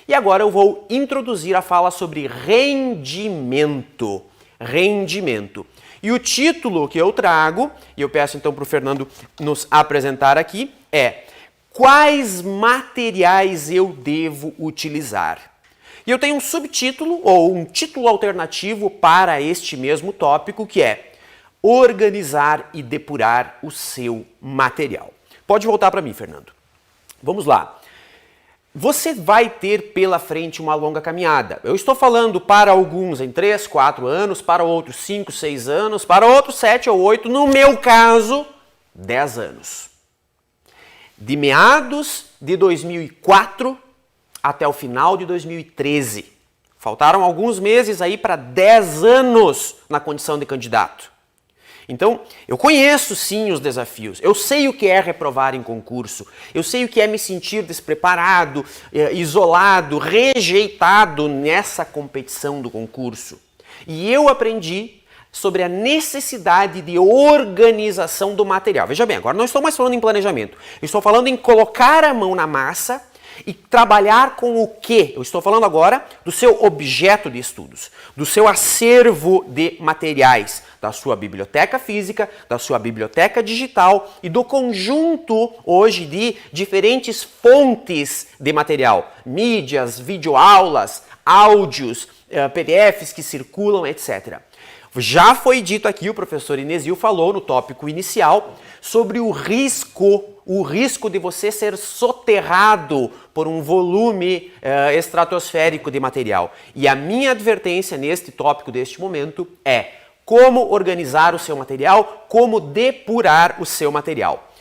E agora eu vou introduzir a fala sobre rendimento. Rendimento. E o título que eu trago, e eu peço então para o Fernando nos apresentar aqui, é: quais materiais eu devo utilizar? E eu tenho um subtítulo, ou um título alternativo para este mesmo tópico, que é organizar e depurar o seu material. Pode voltar para mim, Fernando. Vamos lá. Você vai ter pela frente uma longa caminhada. Eu estou falando para alguns em 3, 4 anos, para outros 5, 6 anos, para outros 7 ou 8, no meu caso, 10 anos. De meados de 2004 até o final de 2013. Faltaram alguns meses aí para 10 anos na condição de candidato. Então, eu conheço sim os desafios, eu sei o que é reprovar em concurso, eu sei o que é me sentir despreparado, isolado, rejeitado nessa competição do concurso. E eu aprendi sobre a necessidade de organização do material. Veja bem, agora não estou mais falando em planejamento, eu estou falando em colocar a mão na massa e trabalhar com o quê? Eu estou falando agora do seu objeto de estudos, do seu acervo de materiais, da sua biblioteca física, da sua biblioteca digital e do conjunto hoje de diferentes fontes de material, mídias, videoaulas, áudios, PDFs que circulam, etc. Já foi dito aqui, o professor Inesio falou no tópico inicial sobre o risco de você ser soterrado por um volume estratosférico de material. E a minha advertência neste tópico deste momento é como organizar o seu material, como depurar o seu material.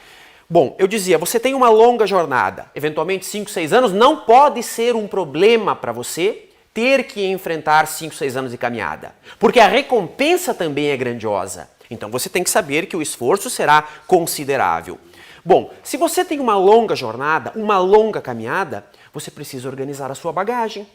Bom, eu dizia, você tem uma longa jornada, eventualmente 5, 6 anos, não pode ser um problema para você ter que enfrentar 5, 6 anos de caminhada, porque a recompensa também é grandiosa. Então você tem que saber que o esforço será considerável. Bom, se você tem uma longa jornada, uma longa caminhada, você precisa organizar a sua bagagem.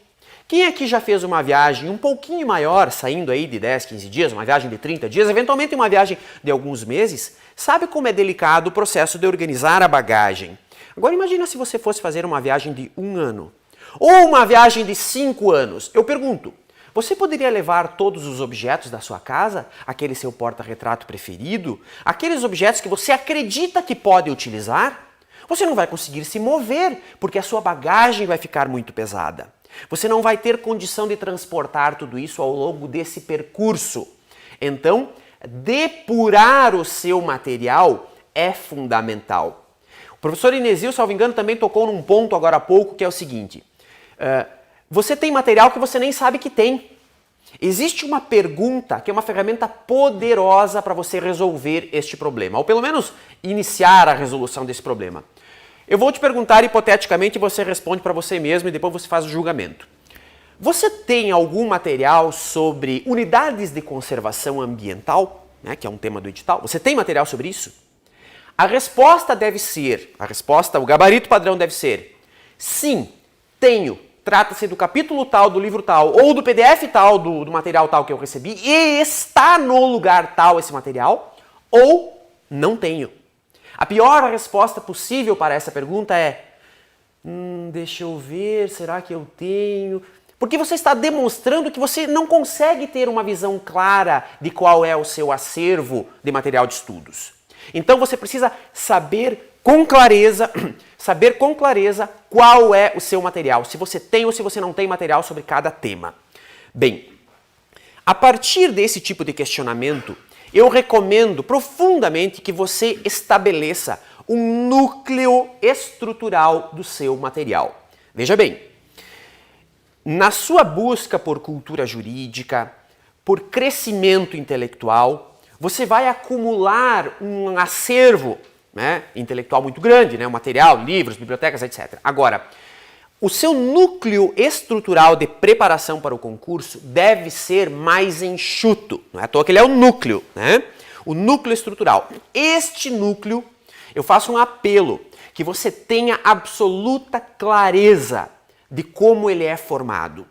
Quem aqui já fez uma viagem um pouquinho maior, saindo aí de 10, 15 dias, uma viagem de 30 dias, eventualmente uma viagem de alguns meses, sabe como é delicado o processo de organizar a bagagem. Agora imagina se você fosse fazer uma viagem de 1 ano. Ou uma viagem de 5 anos. Eu pergunto, você poderia levar todos os objetos da sua casa? Aquele seu porta-retrato preferido? Aqueles objetos que você acredita que pode utilizar? Você não vai conseguir se mover, porque a sua bagagem vai ficar muito pesada. Você não vai ter condição de transportar tudo isso ao longo desse percurso. Então, depurar o seu material é fundamental. O professor Inesio, salvo engano, também tocou num ponto agora há pouco, que é o seguinte: você tem material que você nem sabe que tem. Existe uma pergunta que é uma ferramenta poderosa para você resolver este problema, ou pelo menos iniciar a resolução desse problema. Eu vou te perguntar hipoteticamente e você responde para você mesmo e depois você faz o julgamento. Você tem algum material sobre unidades de conservação ambiental, né, que é um tema do edital? Você tem material sobre isso? A resposta deve ser, o gabarito padrão deve ser: sim, tenho. Trata-se do capítulo tal, do livro tal, ou do PDF tal, do material tal que eu recebi, e está no lugar tal esse material, ou não tenho. A pior resposta possível para essa pergunta é: deixa eu ver, será que eu tenho? Porque você está demonstrando que você não consegue ter uma visão clara de qual é o seu acervo de material de estudos. Então você precisa saber com clareza qual é o seu material, se você tem ou se você não tem material sobre cada tema. Bem, a partir desse tipo de questionamento, eu recomendo profundamente que você estabeleça um núcleo estrutural do seu material. Veja bem, na sua busca por cultura jurídica, por crescimento intelectual, você vai acumular um acervo, né, intelectual muito grande, né, material, livros, bibliotecas, etc. Agora, o seu núcleo estrutural de preparação para o concurso deve ser mais enxuto. Não é à toa que ele é o núcleo, né? O núcleo estrutural. Este núcleo, eu faço um apelo que você tenha absoluta clareza de como ele é formado.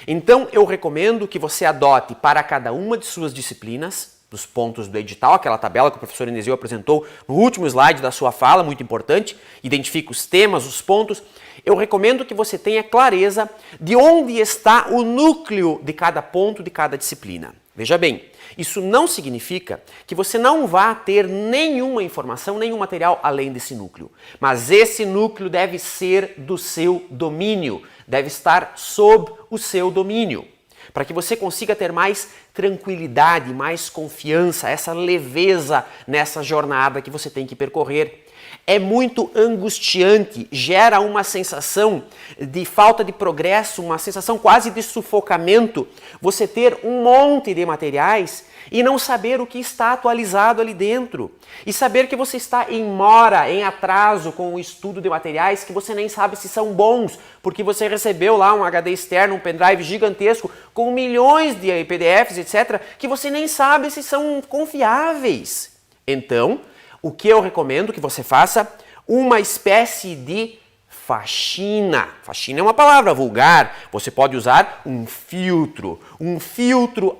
Então, eu recomendo que você adote para cada uma de suas disciplinas dos pontos do edital, aquela tabela que o professor Ineseu apresentou no último slide da sua fala, muito importante, identifica os temas, os pontos. Eu recomendo que você tenha clareza de onde está o núcleo de cada ponto de cada disciplina. Veja bem, isso não significa que você não vá ter nenhuma informação, nenhum material além desse núcleo. Mas esse núcleo deve ser do seu domínio, deve estar sob o seu domínio, para que você consiga ter mais tranquilidade, mais confiança, essa leveza nessa jornada que você tem que percorrer. É muito angustiante, gera uma sensação de falta de progresso, uma sensação quase de sufocamento, você ter um monte de materiais e não saber o que está atualizado ali dentro. E saber que você está em mora, em atraso com o estudo de materiais que você nem sabe se são bons, porque você recebeu lá um HD externo, um pendrive gigantesco com milhões de PDFs, etc., que você nem sabe se são confiáveis. Então, o que eu recomendo que você faça? Uma espécie de faxina. Faxina é uma palavra vulgar. Você pode usar um filtro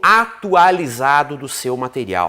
atualizado do seu material.